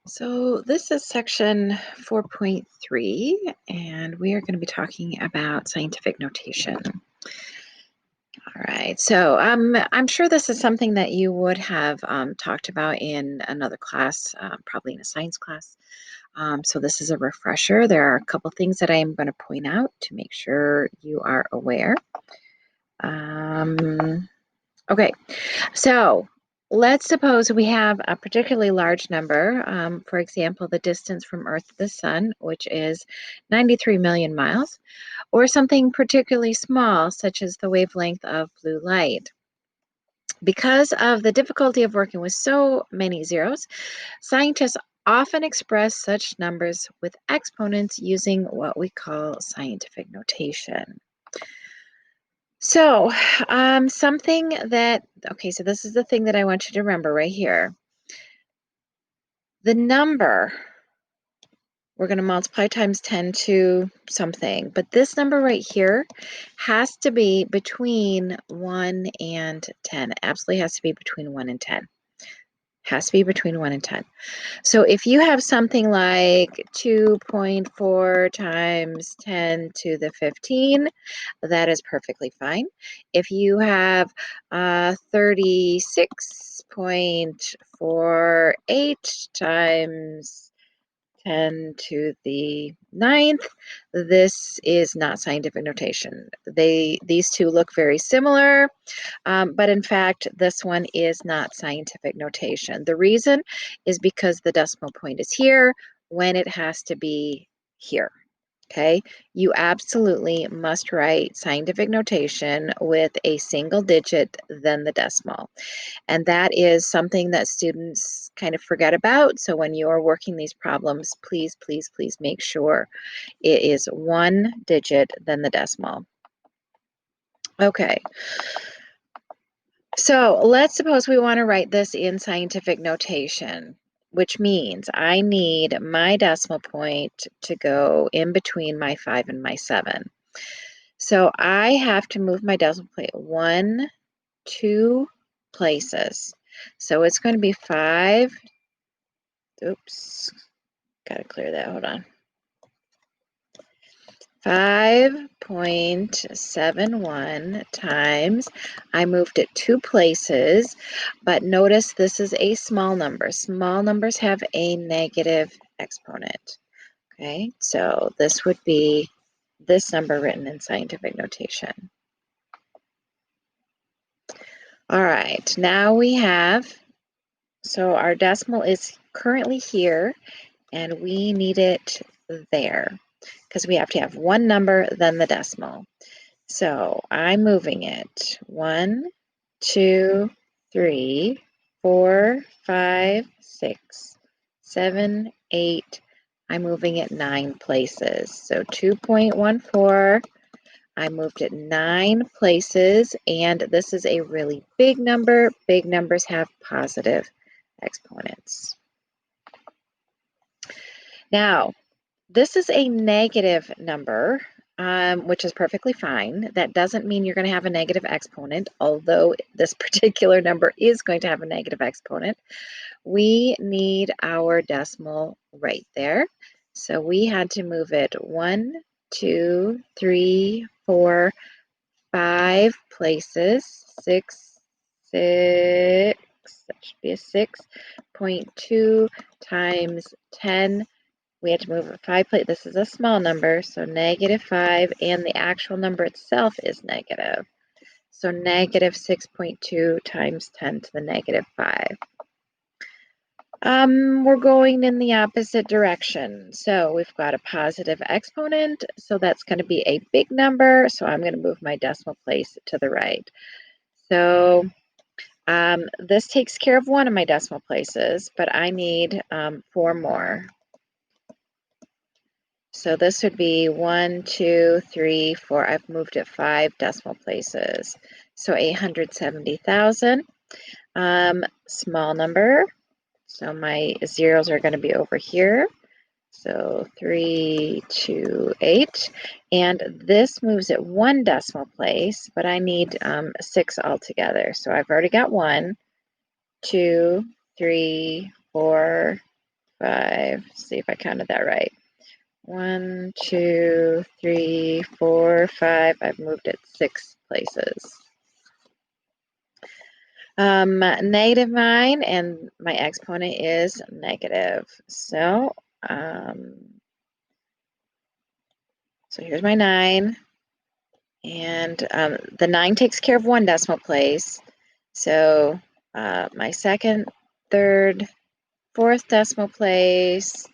So, this is section 4.3, and we are going to be talking about scientific notation. All right, so I'm sure this is something that you would have talked about in another class, probably in a science class. So, this is a refresher. There are a couple things that I am going to point out to make sure you are aware. Okay, so let's suppose we have a particularly large number, for example, the distance from Earth to the Sun, which is 93 million miles, or something particularly small, such as the wavelength of blue light. Because of the difficulty of working with so many zeros, scientists often express such numbers with exponents using what we call scientific notation. So, something that, okay, so this is the thing that I want you to remember right here. The number, we're going to multiply times 10 to something, but this number right here has to be between 1 and 10. It absolutely has to be between 1 and 10. Has to be between 1 and 10. So if you have something like 2.4 times 10 to the 15, that is perfectly fine. If you have 36.48 times 10 to the ninth, this is not scientific notation. These two look very similar. But in fact, this one is not scientific notation. The reason is because the decimal point is here when it has to be here. Okay, you absolutely must write scientific notation with a single digit, then the decimal. And that is something that students kind of forget about. So when you are working these problems, please, please, please make sure it is one digit, then the decimal. Okay. So let's suppose we want to write this in scientific notation, which means I need my decimal point to go in between my 5 and my 7. So I have to move my decimal point 1, 2 places. So it's going to be 5. Oops, got to clear that. Hold on. 5.71 times, I moved it 2 places, but notice this is a small number. Small numbers have a negative exponent. Okay, so this would be this number written in scientific notation. All right, now we have, so our decimal is currently here, and we need it there because we have to have one number, then the decimal. So I'm moving it 1, 2, 3, 4, 5, 6, 7, 8. I'm moving it 9 places. So 2.14, I moved it 9 places, and this is a really big number. Big numbers have positive exponents. Now, this is a negative number, which is perfectly fine. That doesn't mean you're going to have a negative exponent, although this particular number is going to have a negative exponent. We need our decimal right there. So we had to move it 1, 2, 3, 4, 5 places, 6, 6, that should be a 6.2 times 10. We had to move it 5 places. This is a small number, so -5, and the actual number itself is negative. So -6.2 times 10 to the -5. We're going in the opposite direction. So we've got a positive exponent, so that's going to be a big number. So I'm going to move my decimal place to the right. So this takes care of one of my decimal places, but I need 4 more. So this would be 1, 2, 3, 4. I've moved it 5 decimal places. So 870,000. Small number. So my zeros are going to be over here. So 3, 2, 8. And this moves it 1 decimal place, but I need 6 altogether. So I've already got 1, 2, 3, 4, 5. See if I counted that right. 1, 2, 3, 4, 5. I've moved it 6 places. -9, and my exponent is negative. So here's my 9. And the 9 takes care of 1 decimal place. So my second, third, fourth decimal place.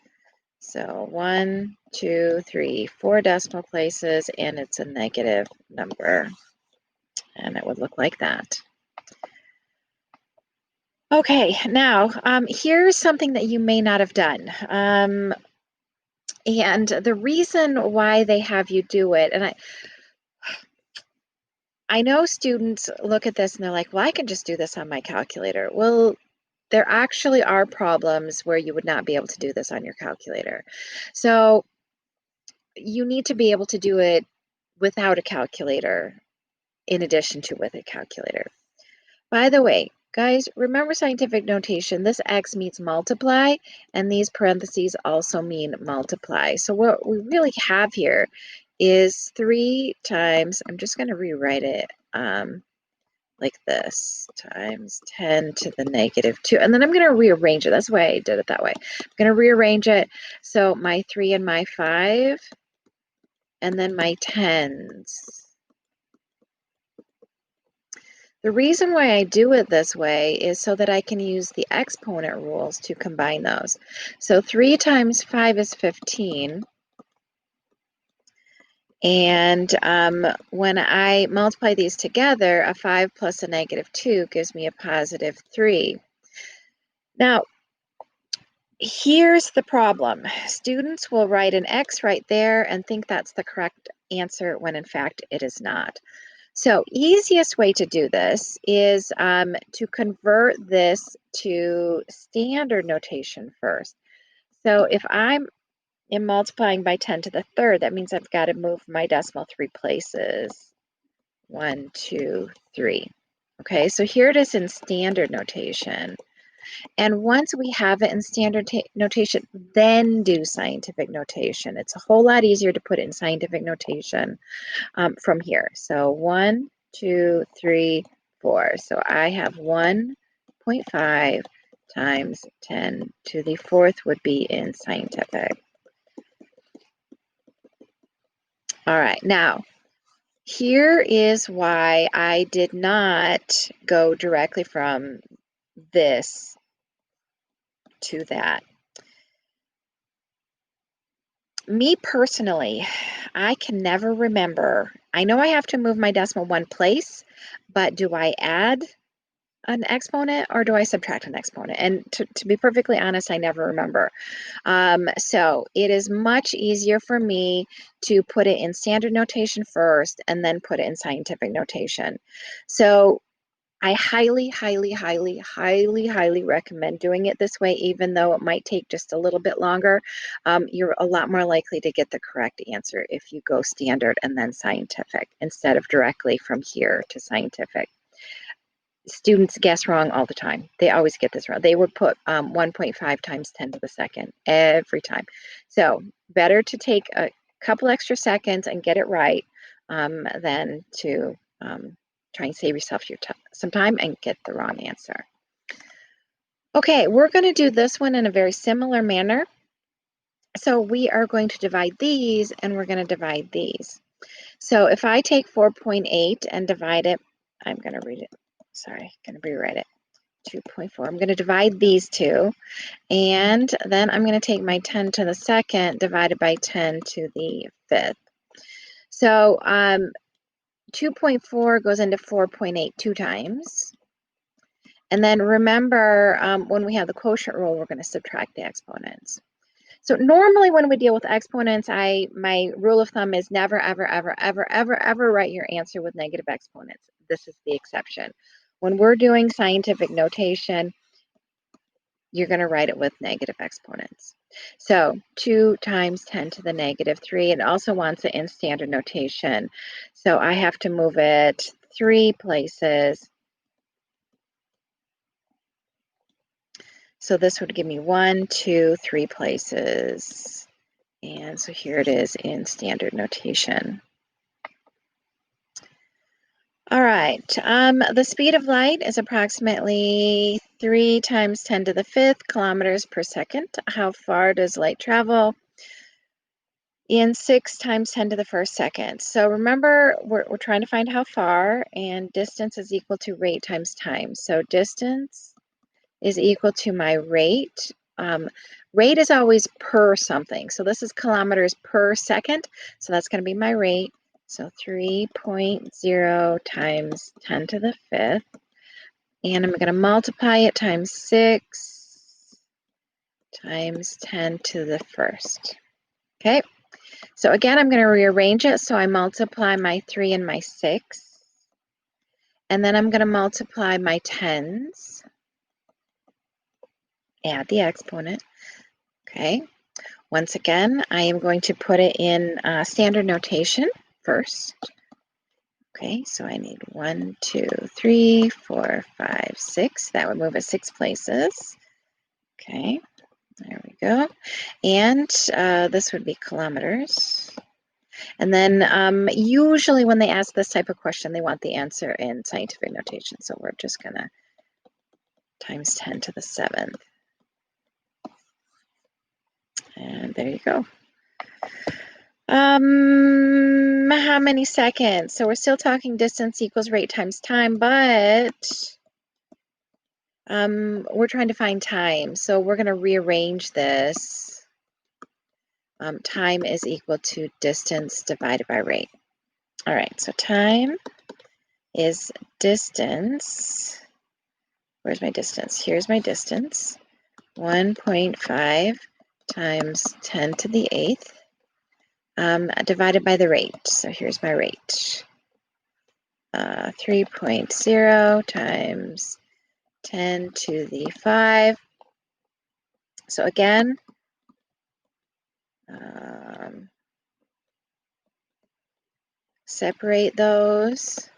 So 1, 2, 3, 4 decimal places, and it's a negative number. And it would look like that. Okay, now here's something that you may not have done. And the reason why they have you do it, and I know students look at this and they're like, well, I can just do this on my calculator. Well, there actually are problems where you would not be able to do this on your calculator. So you need to be able to do it without a calculator in addition to with a calculator. By the way, guys, remember scientific notation. This x means multiply, and these parentheses also mean multiply. So what we really have here is 3 times, I'm just going to rewrite it like this, times 10 to the negative 2. And then I'm going to rearrange it. That's why I did it that way. I'm going to rearrange it. So my 3 and my 5, and then my 10s. The reason why I do it this way is so that I can use the exponent rules to combine those. So 3 times 5 is 15. And when I multiply these together, a 5 plus a negative 2 gives me a positive 3. Now, here's the problem. Students will write an X right there and think that's the correct answer when in fact it is not. So easiest way to do this is to convert this to standard notation first. So if I'm multiplying by 10 to the third, that means I've got to move my decimal 3 places. 1, 2, 3. Okay, so here it is in standard notation. And once we have it in standard notation, then do scientific notation. It's a whole lot easier to put it in scientific notation from here. So 1, 2, 3, 4. So I have 1.5 times 10 to the fourth would be in scientific. All right, now here is why I did not go directly from this to that. Me personally, I can never remember. I know I have to move my decimal 1 place, but do I add an exponent or do I subtract an exponent? And to be perfectly honest, I never remember. So it is much easier for me to put it in standard notation first and then put it in scientific notation. So I highly, highly, highly, highly, highly recommend doing it this way, even though it might take just a little bit longer. You're a lot more likely to get the correct answer if you go standard and then scientific instead of directly from here to scientific. Students guess wrong all the time. They always get this wrong. They would put 1.5 times 10 to the second every time. So better to take a couple extra seconds and get it right than to try and save yourself some time and get the wrong answer. Okay, we're going to do this one in a very similar manner. So we are going to divide these and we're going to divide these. So if I take 4.8 and divide it, I'm going to read it. Sorry, going to rewrite it. 2.4. I'm going to divide these two, and then I'm going to take my 10 to the second divided by 10 to the fifth. So 2.4 goes into 4.8 2 times. And then remember, when we have the quotient rule, we're going to subtract the exponents. So normally when we deal with exponents, my rule of thumb is never, ever, ever, ever, ever, ever write your answer with negative exponents. This is the exception. When we're doing scientific notation, you're going to write it with negative exponents. So 2 times 10 to the negative 3. It also wants it in standard notation. So I have to move it 3 places. So this would give me 1, 2, 3 places. And so here it is in standard notation. All right, the speed of light is approximately 3 times 10 to the 5th kilometers per second. How far does light travel? In 6 times 10 to the 1st second. So remember, we're trying to find how far, and distance is equal to rate times time. So distance is equal to my rate. Rate is always per something. So this is kilometers per second. So that's going to be my rate. So 3.0 times 10 to the 5th. And I'm going to multiply it times 6 times 10 to the 1st. Okay. So again, I'm going to rearrange it. So I multiply my 3 and my 6. And then I'm going to multiply my tens. Add the exponent. Okay. Once again, I am going to put it in standard notation first. Okay, so I need 1, 2, 3, 4, 5, 6. That would move us 6 places. Okay, there we go. And this would be kilometers. And then usually when they ask this type of question, they want the answer in scientific notation. So we're just going to times 10 to the 7th. And there you go. How many seconds? So we're still talking distance equals rate times time, but we're trying to find time. So we're going to rearrange this. Time is equal to distance divided by rate. All right, so time is distance. Where's my distance? Here's my distance. 1.5 times 10 to the 8th. Divided by the rate. So here's my rate. 3.0 times 10 to the 5. So again, separate those.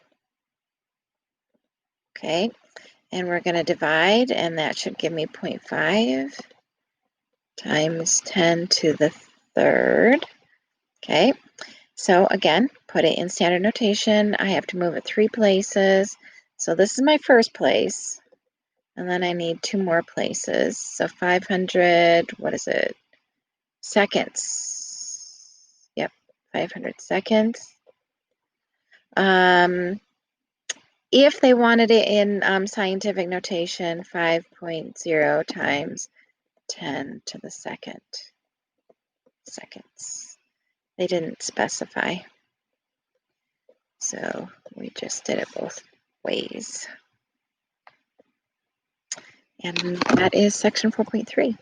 Okay, and we're going to divide, and that should give me 0.5 times 10 to the 3rd. Okay, so again, put it in standard notation. I have to move it 3 places. So this is my first place, and then I need 2 more places. So 500, what is it? Seconds. Yep, 500 seconds. If they wanted it in scientific notation, 5.0 times 10 to the 2nd seconds. They didn't specify. So we just did it both ways. And that is section 4.3.